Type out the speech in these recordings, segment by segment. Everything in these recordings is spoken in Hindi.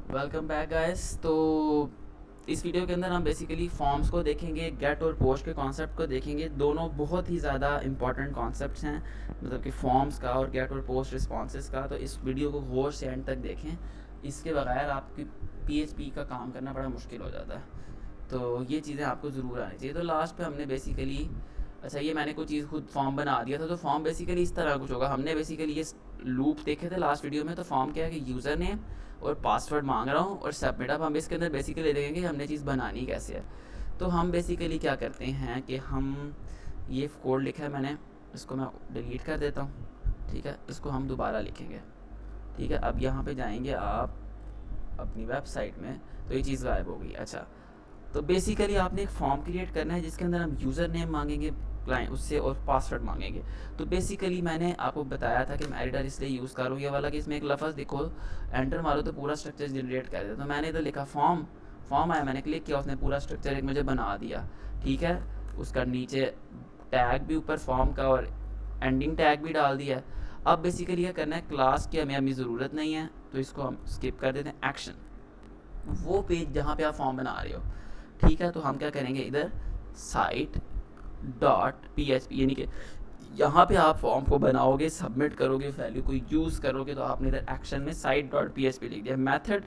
Welcome back guys. तो इस वीडियो के अंदर हम बेसिकली फॉर्म्स को देखेंगे, गेट और पोस्ट के कॉन्सेप्ट को देखेंगे। दोनों बहुत ही ज़्यादा इंपॉर्टेंट कॉन्सेप्ट्स हैं, मतलब कि फॉर्म्स का और गेट और पोस्ट रिस्पॉन्सेज का। तो इस वीडियो को गौर से एंड तक देखें, इसके बगैर आपकी पीएचपी का काम करना बड़ा मुश्किल हो जाता है। तो ये चीज़ें आपको ज़रूर आनी चाहिए। तो लास्ट पे हमने बेसिकली, अच्छा ये मैंने कोई चीज़ खुद फॉर्म बना दिया था। तो फॉर्म बेसिकली इस तरह कुछ होगा। हमने बेसिकली ये लूप देखे थे लास्ट वीडियो में। तो फॉर्म क्या है कि यूज़र नेम और पासवर्ड मांग रहा हूँ और सबमिट। अब हम इसके अंदर बेसिकली देखेंगे कि हमने चीज़ बनानी कैसे है। तो हम बेसिकली क्या करते हैं कि हम ये कोड लिखा है मैंने, इसको मैं डिलीट कर देता हूँ। ठीक है, इसको हम दोबारा लिखेंगे। ठीक है, अब यहाँ पे जाएंगे आप अपनी वेबसाइट में, तो ये चीज़ गायब हो गई। अच्छा, तो बेसिकली आपने एक फॉर्म क्रिएट करना है जिसके अंदर हम यूज़र नेम मांगेंगे क्लाइंट उससे और पासवर्ड मांगेंगे। तो बेसिकली मैंने आपको बताया था कि मैं एडिटर इसलिए यूज़ करूँ ये वाला कि इसमें एक लफ्ज़ देखो, एंटर मारो तो पूरा स्ट्रक्चर जनरेट कर देता। तो मैंने इधर लिखा फॉर्म, फॉर्म आया, मैंने क्लिक किया, उसने पूरा स्ट्रक्चर एक मुझे बना दिया। ठीक है, उसका नीचे टैग भी ऊपर फॉर्म का और एंडिंग टैग भी डाल दिया। अब बेसिकली क्या करना है, क्लास की हमें ज़रूरत नहीं है तो इसको हम स्किप कर देते हैं। एक्शन, वो पेज जहाँ पे आप फॉर्म बना रहे हो। ठीक है, तो हम क्या करेंगे, इधर site dot P H P, यानी कि यहाँ पे आप फॉर्म को बनाओगे, सबमिट करोगे, वैल्यू को यूज़ करोगे। तो आपने इधर एक्शन में site dot P H P लिख दिया। मेथड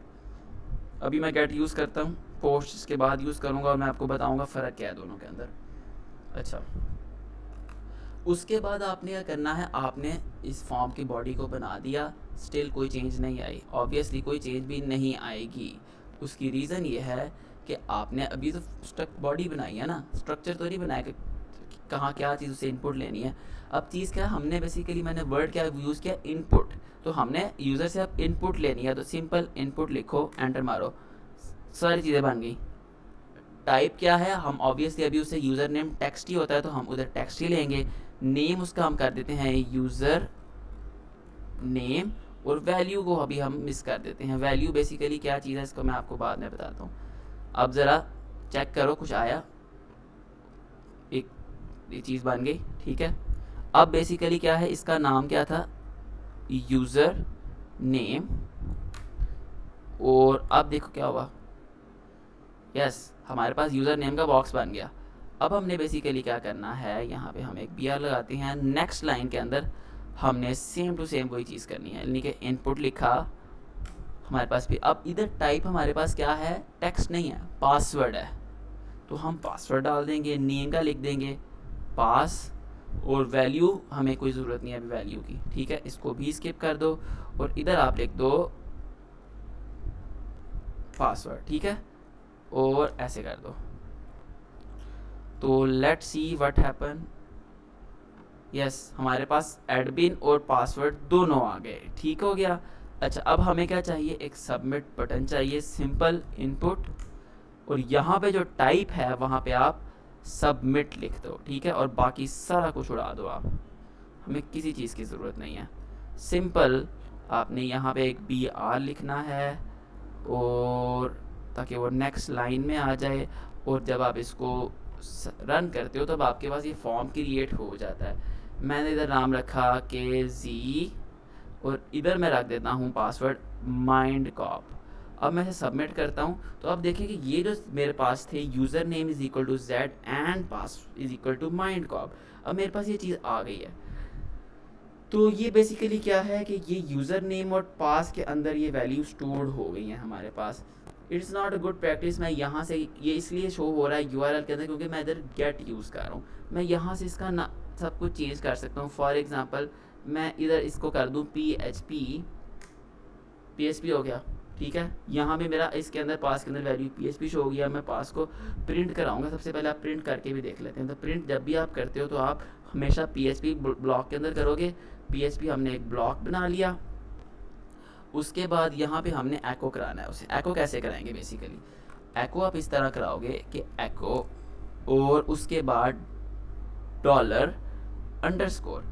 अभी मैं गेट यूज़ करता हूँ, पोस्ट इसके बाद यूज़ करूँगा और मैं आपको बताऊँगा फ़र्क क्या है दोनों के अंदर। अच्छा, उसके बाद आपने क्या करना है, आपने इस फॉर्म की बॉडी को बना दिया। स्टिल कोई चेंज नहीं आई, ऑब्वियसली कोई चेंज भी नहीं आएगी। उसकी रीज़न ये है कि आपने अभी तो बॉडी बनाई है ना, स्ट्रक्चर तो नहीं बनाया कि कहाँ क्या चीज़ उसे इनपुट लेनी है। अब चीज़ क्या, हमने बेसिकली मैंने वर्ड क्या यूज़ किया, इनपुट। तो हमने यूज़र से अब इनपुट लेनी है, तो सिंपल इनपुट लिखो, एंटर मारो, सारी चीज़ें बन गई। टाइप क्या है, हम ऑब्वियसली अभी उसे यूज़र नेम टेक्स्ट ही होता है तो हम उधर टेक्स्ट ही लेंगे। नेम उसका हम कर देते हैं यूज़र नेम, और वैल्यू को अभी हम मिस कर देते हैं। वैल्यू बेसिकली क्या चीज़ है इसको मैं आपको बाद में बताता हूँ। अब ज़रा चेक करो, कुछ आया, एक ये चीज़ बन गई। ठीक है, अब बेसिकली क्या है, इसका नाम क्या था, यूज़र नेम। और अब देखो क्या हुआ, यस हमारे पास यूज़र नेम का बॉक्स बन गया। अब हमने बेसिकली क्या करना है, यहाँ पे हम एक बी आर लगाते हैं। नेक्स्ट लाइन के अंदर हमने सेम टू सेम वही चीज़ करनी है, यानी कि इनपुट लिखा हमारे पास भी। अब इधर टाइप हमारे पास क्या है, टेक्स्ट नहीं है, पासवर्ड है। तो हम पासवर्ड डाल देंगे, नेम का लिख देंगे पास, और वैल्यू हमें कोई ज़रूरत नहीं है अभी वैल्यू की। ठीक है, इसको भी स्किप कर दो और इधर आप लिख दो पासवर्ड। ठीक है, और ऐसे कर दो। तो let's see what happen. Yes, हमारे पास एडमिन और पासवर्ड दोनों आ गए। ठीक हो गया। अच्छा, अब हमें क्या चाहिए, एक सबमिट बटन चाहिए, सिंपल इनपुट, और यहाँ पे जो टाइप है वहाँ पे आप सबमिट लिख दो। ठीक है, और बाकी सारा कुछ उड़ा दो आप, हमें किसी चीज़ की ज़रूरत नहीं है। सिंपल आपने यहाँ पे एक बी आर लिखना है, और ताकि वो नेक्स्ट लाइन में आ जाए। और जब आप इसको रन करते हो तब आपके पास ये फॉर्म क्रिएट हो जाता है। मैंने इधर नाम रखा के जी, और इधर मैं रख देता हूँ पासवर्ड माइंड कॉप। अब मैं इसे सबमिट करता हूँ तो अब देखें कि ये जो मेरे पास थे, username is equal to Z and pass is equal to mind cop, अब मेरे पास ये चीज़ आ गई है। तो ये बेसिकली क्या है कि ये यूज़र नेम और पास के अंदर ये वैल्यू स्टोर्ड हो गई हैं हमारे पास। It's not a good practice. मैं यहाँ से ये इसलिए शो हो रहा है यूआरएल के अंदर क्योंकि मैं इधर गेट यूज़ कर रहा हूँ। मैं यहाँ से इसका ना सब कुछ चेंज कर सकता हूँ। फॉर एग्ज़ाम्पल मैं इधर इसको कर दूँ पी हो गया। ठीक है, यहाँ पे मेरा इसके अंदर पास के अंदर वैल्यू पी शो हो गया। मैं पास को प्रिंट कराऊंगा। सबसे पहले आप प्रिंट करके भी देख लेते हैं। तो प्रिंट जब भी आप करते हो तो आप हमेशा पी ब्लॉक के अंदर करोगे। पी हमने एक ब्लॉक बना लिया। उसके बाद यहाँ पे हमने एको कराना है उसे। एको कैसे कराएंगे, बेसिकली एको आप इस तरह कराओगे कि एको, और उसके बाद डॉलर अंडरस्कोर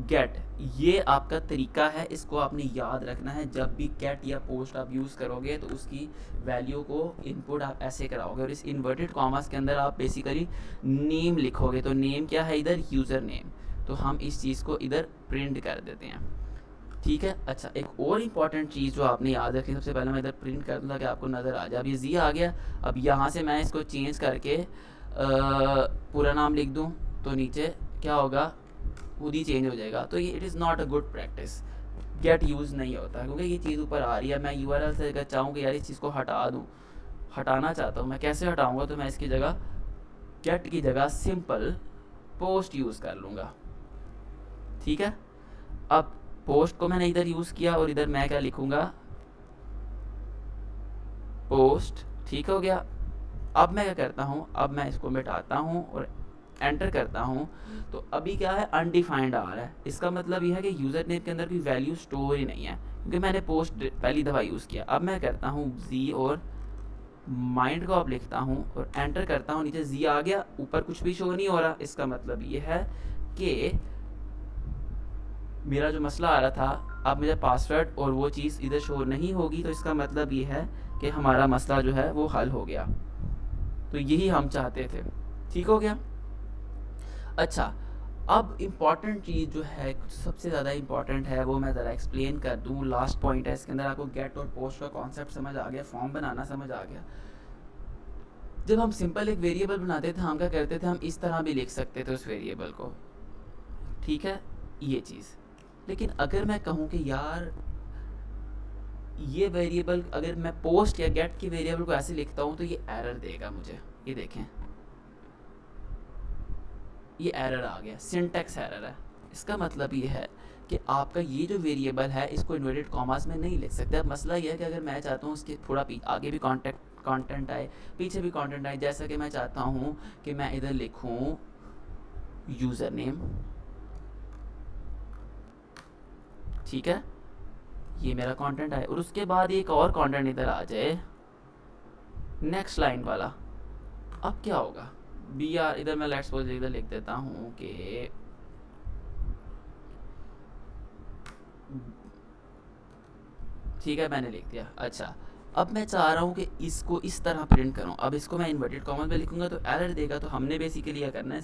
गेट। ये आपका तरीका है, इसको आपने याद रखना है। जब भी गेट या पोस्ट आप यूज़ करोगे तो उसकी वैल्यू को इनपुट आप ऐसे कराओगे, और इस इन्वर्टेड कॉमर्स के अंदर आप बेसिकली नेम लिखोगे। तो नेम क्या है इधर, यूज़र नेम। तो हम इस चीज़ को इधर प्रिंट कर देते हैं। ठीक है। अच्छा, एक और इम्पॉर्टेंट चीज़ जो आपने याद रखनी, सबसे पहले मैं इधर प्रिंट कर दूँ ताकि आपको नज़र आ जाए। अब ये जी आ गया, अब यहाँ से मैं इसको चेंज करके पूरा नाम लिख दूँ तो नीचे क्या होगा, खुद ही चेंज हो जाएगा। तो ये it is not a good practice, get use नहीं होता क्योंकि ये चीज़ ऊपर आ रही है। मैं यूआरएल से अगर चाहूँ कि यार इस चीज़ को हटा दूँ, हटाना चाहता हूँ, मैं कैसे हटाऊँगा, तो मैं इसकी जगह गेट की जगह सिंपल पोस्ट यूज़ कर लूँगा। ठीक है। अब पोस्ट को मैंने इधर यूज़ किया और इधर मैं क्या लिखूँगा, पोस्ट। ठीक हो गया। अब मैं क्या करता हूँ, अब मैं इसको मिटाता हूँ और एंटर करता हूँ, तो अभी क्या है, अनडिफाइंड आ रहा है। इसका मतलब यह है कि यूज़र नेम के अंदर कोई वैल्यू स्टोर ही नहीं है क्योंकि मैंने पोस्ट पहली दफ़ा यूज़ किया। अब मैं करता हूँ जी और माइंड को अब लिखता हूँ और एंटर करता हूँ, नीचे जी आ गया, ऊपर कुछ भी शो नहीं हो रहा। इसका मतलब ये है कि मेरा जो मसला आ रहा था, अब मेरा पासवर्ड और वो चीज़ इधर शो नहीं होगी, तो इसका मतलब ये है कि हमारा मसला जो है वो हल हो गया। तो यही हम चाहते थे। ठीक हो गया। अच्छा, अब इम्पॉर्टेंट चीज़ जो है, सबसे ज़्यादा इम्पॉर्टेंट है, वो मैं ज़रा एक्सप्लेन कर दूँ। लास्ट पॉइंट है इसके अंदर, आपको गेट और पोस्ट का कॉन्सेप्ट समझ आ गया, फॉर्म बनाना समझ आ गया। जब हम सिंपल एक वेरिएबल बनाते थे, हम क्या करते थे, हम इस तरह भी लिख सकते थे उस वेरिएबल को। ठीक है, ये चीज़। लेकिन अगर मैं कहूँ कि यार ये वेरिएबल, अगर मैं पोस्ट या गेट की वेरिएबल को ऐसे लिखता हूँ तो ये एरर देगा मुझे। ये देखें, ये एरर आ गया, सिंटैक्स एरर है। इसका मतलब ये है कि आपका ये जो वेरिएबल है इसको इन्वर्टेड कॉमास में नहीं लिख सकते। अब मसला ये है कि अगर मैं चाहता हूँ उसके थोड़ा आगे भी कंटेंट आए, पीछे भी कंटेंट आए, जैसा कि मैं चाहता हूँ कि मैं इधर लिखूँ यूज़र नेम। ठीक है, ये मेरा कंटेंट है और उसके बाद एक और कंटेंट इधर आ जाए, नेक्स्ट लाइन वाला। अब क्या होगा, बी आर, इधर मैं लेट्स सपोज इधर लिख देता हूँ कि ठीक है, मैंने लिख दिया। अच्छा, अब मैं चाह रहा हूँ कि इसको इस तरह प्रिंट करूँ। अब इसको मैं इन्वर्टेड कॉमा में लिखूँगा तो एरर देगा। तो हमने बेसिकली क्या करना है,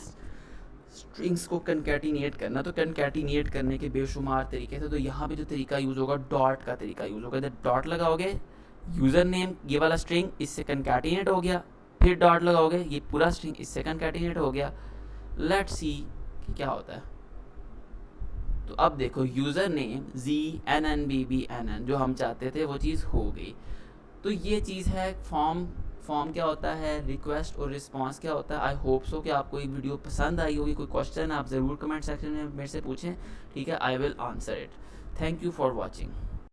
स्ट्रिंग्स को कनकैटिनेट करना। तो कनकैटिनेट करने के बेशुमार तरीके थे, तो यहाँ पे जो तरीका यूज़ होगा, डॉट का तरीका यूज़ होगा। इधर डॉट लगाओगे, यूज़र नेम ये वाला स्ट्रिंग इससे कनकैटिनेट हो गया, फिर डॉट लगाओगे, ये पूरा स्ट्रिंग इससे कनकैटिनेट हो गया। लेट्स सी कि क्या होता है। तो अब देखो, यूज़र नेम ZNNBBNN जो हम चाहते थे वो चीज़ हो गई। तो ये चीज़ है फॉर्म क्या होता है, रिक्वेस्ट और रिस्पांस क्या होता है। आई होप सो कि आपको ये वीडियो पसंद आई होगी। कोई क्वेश्चन आप ज़रूर कमेंट सेक्शन में मेरे से पूछें, ठीक है, I will answer it. Thank you for watching.